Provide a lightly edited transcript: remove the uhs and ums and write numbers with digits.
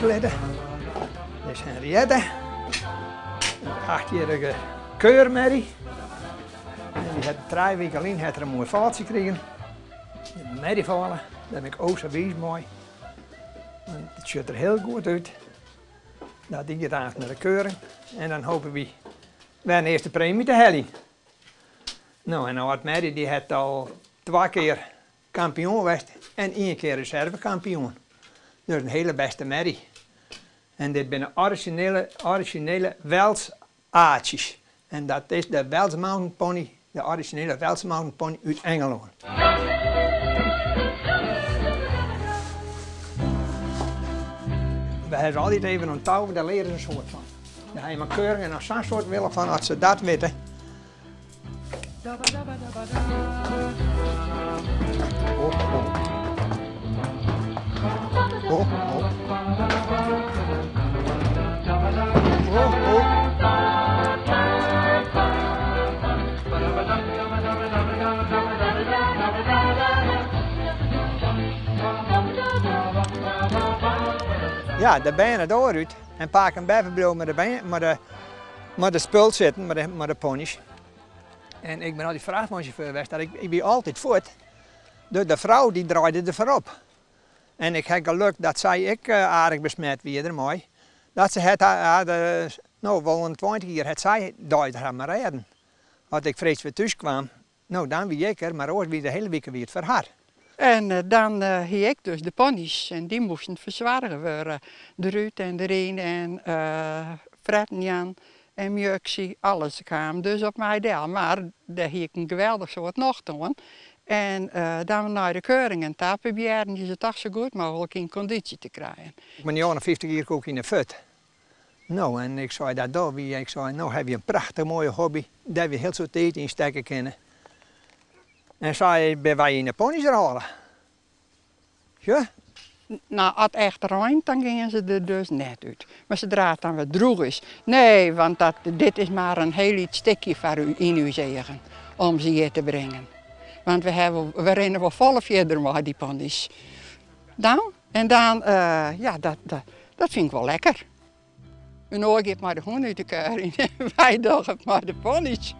Dit is Henriette, een 8-jarige keurmerrie. En die had 3 weken alleen een mooi vaartje gekregen. De merrie vallen, daar ben ik ook zo wees mooi. En het ziet er heel goed uit. Dat die gaat naar de keuring. En dan hopen we bij een eerste premie te halen. Nou, en nou merrie die had al 2 keer kampioen geweest en 1 keer reservekampioen. Dus een hele beste merrie. En dit zijn originele Wels aardjes. En dat is de Wels Mountain Pony, de originele Wels Mountain Pony uit Engeland. We hebben altijd even onthouden, daar leren ze een soort van. Daar heb je maar keuring en als zo'n soort willen van, als ze dat weten. Ja, de benen dooruit en pak een bijverbrood met de benen, maar de spul zitten, met de ponies. En ik ben altijd vrachtwagenchauffeur geweest, dat ik ben altijd voort. Dus de vrouw die draaide er voorop. En ik heb geluk dat ik aardig besmet werd ermee. Dat ze het nou wel een 20 jaar het zij daar gaan maar rijden. Als ik vrees weer thuis kwam, nou dan wie ik er, maar ook wie de hele week weer voor haar. En dan heb ik dus de ponies en die moesten verzwaren worden. De Ruud en de Rien en Fredjan en Mjuxie, alles kwam dus op mij deel. Maar daar heb ik een geweldig soort nog doen. En dan naar de keuring en tappen proberen je ze toch zo goed mogelijk in conditie te krijgen. Ik ben 50 jaar ook in de fut. Nou, en ik zei dat daar, ik zei, nou heb je een prachtig mooie hobby, dat we heel zo tijd in steken kunnen. En zei, ben wij in de ponies halen? Ja? Nou, als het echt regent, dan gingen ze er dus net uit. Maar zodra het dan wat droeg is, nee, want dit is maar een heel iets stukje voor u in uw zegen, om ze hier te brengen. Want we rennen wel volle verder met die ponies. En dan, ja, dat vind ik wel lekker. En ooit gaat maar de hond uit de keuring en wij dagen maar de ponies.